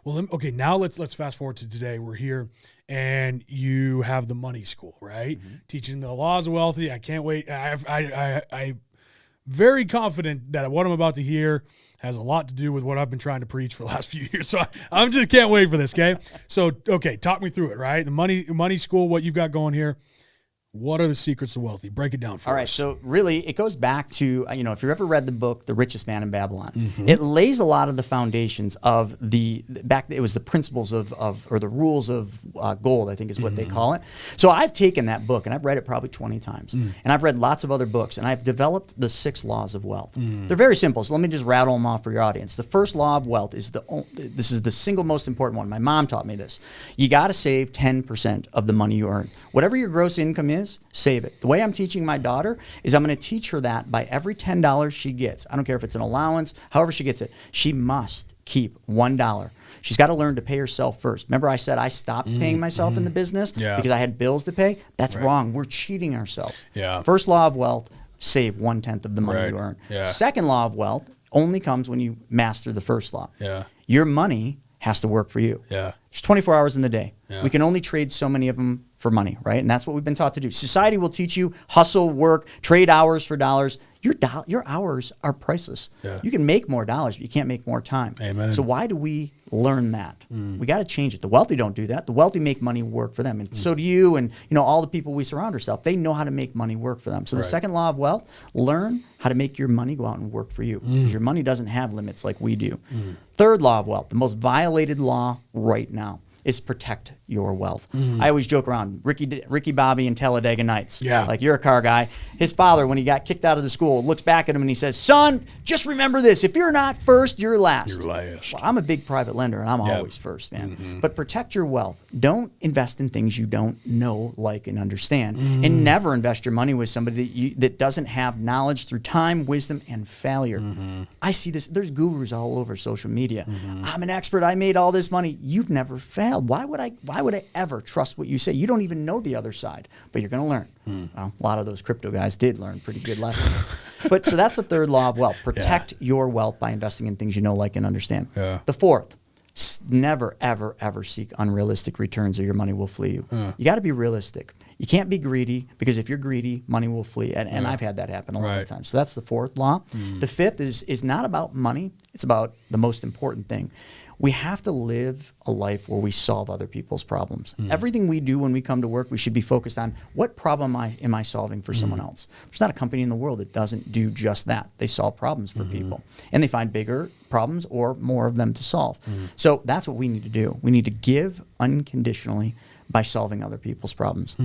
Well, okay, now let's fast forward to today. We're here, and you have the money school, right? Mm-hmm. Teaching the laws of wealthy. I can't wait. I'm very confident that what I'm about to hear has a lot to do with what I've been trying to preach for the last few years. So I just can't wait for this, okay? So, okay, talk me through it, right? The money school, what you've got going here. What are the secrets of wealthy? Break it down for us. All right, so really it goes back to, if you've ever read the book, The Richest Man in Babylon, it lays a lot of the foundations of it was the principles or the rules of gold, I think is what they call it. So I've taken that book and I've read it probably 20 times. And I've read lots of other books and I've developed the 6 laws of wealth. They're very simple, so let me just rattle them off for your audience. The first law of wealth is this is the single most important one. My mom taught me this. You got to save 10% of the money you earn. Whatever your gross income is, save it. The way I'm teaching my daughter is I'm going to teach her that by every $10 she gets, I don't care if it's an allowance, however she gets it, she must keep $1. She's got to learn to pay herself first. Remember I said I stopped paying myself in the business because I had bills to pay? That's wrong. We're cheating ourselves. Yeah. First law of wealth, save 1/10 of the money you earn. Yeah. Second law of wealth only comes when you master the first law. Yeah. Your money has to work for you. Yeah. There's 24 hours in the day. Yeah. We can only trade so many of them for money, right? And that's what we've been taught to do. Society will teach you hustle, work, trade hours for dollars. Your hours are priceless. Yeah. You can make more dollars, but you can't make more time. Amen. So why do we learn that? We got to change it. The wealthy don't do that. The wealthy make money work for them. And so do you and all the people we surround ourselves. They know how to make money work for them. So the second law of wealth, learn how to make your money go out and work for you. Because your money doesn't have limits like we do. Third law of wealth, the most violated law right now, is protect your wealth. I always joke around, Ricky Bobby and Talladega Nights. Yeah. Like, you're a car guy. His father, when he got kicked out of the school, looks back at him and he says, son, just remember this. If you're not first, you're last. You're last. Well, I'm a big private lender, and I'm always first, man. But protect your wealth. Don't invest in things you don't know, like, and understand. And never invest your money with somebody that doesn't have knowledge through time, wisdom, and failure. I see this. There's gurus all over social media. I'm an expert. I made all this money. You've never failed. Why would I ever trust what you say? You don't even know the other side, but you're going to learn. Well, a lot of those crypto guys did learn pretty good lessons. But so that's the third law of wealth. Protect your wealth by investing in things you know, like, and understand. Yeah. The fourth, never, ever, ever seek unrealistic returns or your money will flee you. You got to be realistic. You can't be greedy, because if you're greedy, money will flee. And I've had that happen a lot of times. So that's the fourth law. The fifth is not about money. It's about the most important thing. We have to live a life where we solve other people's problems. Everything we do when we come to work, we should be focused on what problem am I solving for someone else. There's not a company in the world that doesn't do just that. They solve problems for people. And they find bigger problems or more of them to solve. So that's what we need to do. We need to give unconditionally by solving other people's problems.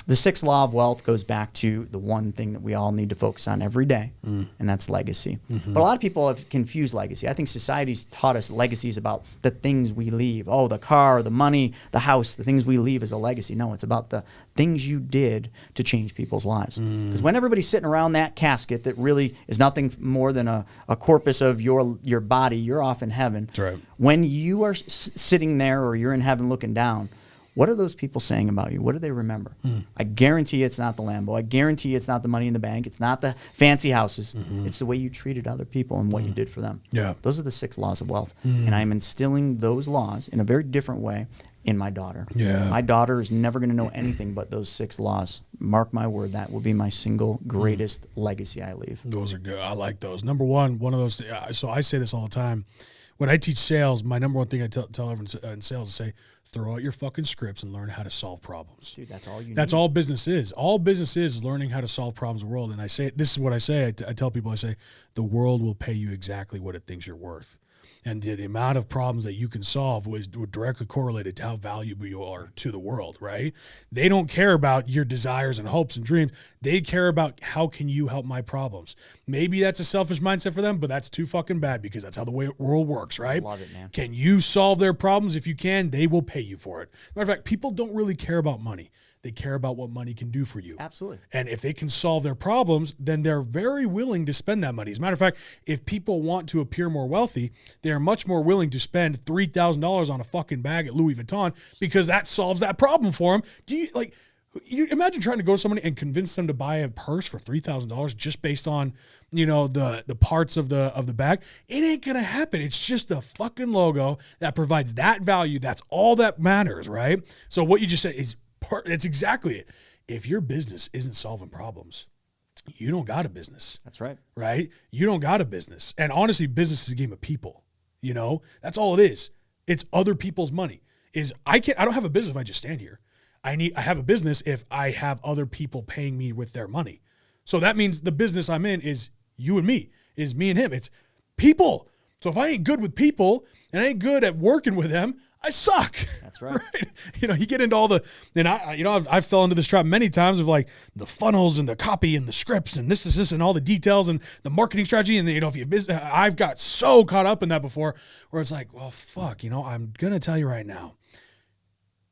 The sixth law of wealth goes back to the one thing that we all need to focus on every day, and that's legacy. But a lot of people have confused legacy. I think society's taught us legacy is about the things we leave. Oh, the car, the money, the house, the things we leave as a legacy. No, it's about the things you did to change people's lives. Because when everybody's sitting around that casket that really is nothing more than a corpus of your body, you're off in heaven. That's right. When you are sitting there or you're in heaven looking down, what are those people saying about you? What do they remember? I guarantee it's not the Lambo. I guarantee it's not the money in the bank. It's not the fancy houses. It's the way you treated other people and what you did for them. Yeah. Those are the 6 laws of wealth. And I'm instilling those laws in a very different way in my daughter. Yeah. My daughter is never going to know anything but those 6 laws. Mark my word, that will be my single greatest legacy I leave. Those are good. I like those. Number one of those, so I say this all the time. When I teach sales, my number one thing I tell everyone in sales is say, throw out your fucking scripts and learn how to solve problems. Dude, that's all you need. That's all business is. All business is learning how to solve problems in the world. And I say, this is what I say. I tell people, I say, the world will pay you exactly what it thinks you're worth. And the amount of problems that you can solve was directly correlated to how valuable you are to the world, right? They don't care about your desires and hopes and dreams. They care about how can you help my problems. Maybe that's a selfish mindset for them, but that's too fucking bad because that's how the world works, right? Love it, man. Can you solve their problems? If you can, they will pay you for it. Matter of fact, people don't really care about money. They care about what money can do for you. Absolutely. And if they can solve their problems, then they're very willing to spend that money. As a matter of fact, if people want to appear more wealthy, they're much more willing to spend $3,000 on a fucking bag at Louis Vuitton because that solves that problem for them. You imagine trying to go to somebody and convince them to buy a purse for $3,000 just based on, the parts of the bag. It ain't gonna happen. It's just a fucking logo that provides that value. That's all that matters, right? So what you just said is it's exactly it. If your business isn't solving problems, you don't got a business. That's right. Right? You don't got a business. And honestly, business is a game of people. That's all it is. It's other people's money. I don't have a business if I just stand here. I have a business if I have other people paying me with their money. So that means the business I'm in is you and me, is me and him. It's people. So if I ain't good with people and I ain't good at working with them, I suck. That's right. Right? You get into all the, and I've fell into this trap many times of like the funnels and the copy and the scripts and this and all the details and the marketing strategy. And if I've got so caught up in that before where it's like, well, fuck, I'm going to tell you right now,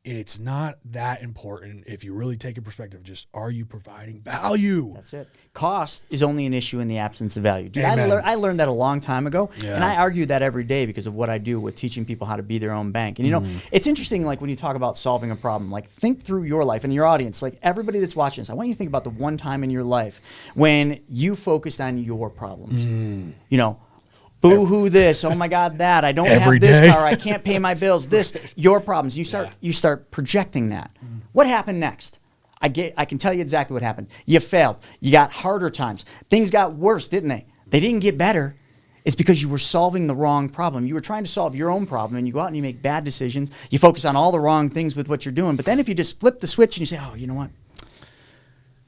it's not that important if you really take a perspective. Just, are you providing value? That's it. Cost is only an issue in the absence of value. Dude, Amen. I learned that a long time ago, Yeah. and I argue that every day because of what I do with teaching people how to be their own bank. And it's interesting, like when you talk about solving a problem, like think through your life and your audience, like everybody that's watching this. I want you to think about the one time in your life when you focused on your problems. Boo-hoo this, oh my God, that, I don't Every have this day. car, I can't pay my bills, this, your problems. You start projecting that. What happened next? I can tell you exactly what happened. You failed. You got harder times. Things got worse, didn't they? They didn't get better. It's because you were solving the wrong problem. You were trying to solve your own problem, and you go out and you make bad decisions. You focus on all the wrong things with what you're doing. But then if you just flip the switch and you say, oh, you know what?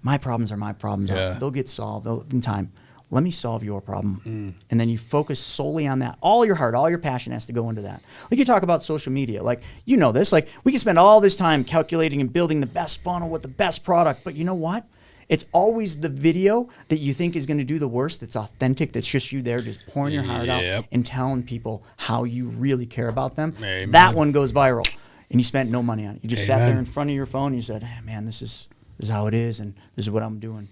My problems are my problems. Yeah. They'll get solved in time. Let me solve your problem. And then you focus solely on that. All your heart, all your passion has to go into that. Like you talk about social media. Like, this. Like, we can spend all this time calculating and building the best funnel with the best product. But you know what? It's always the video that you think is going to do the worst. That's authentic. That's just you there just pouring your heart out and telling people how you really care about them. Amen. That one goes viral. And you spent no money on it. You just sat Amen. there in front of your phone and you said, hey, man, this is how it is. And this is what I'm doing.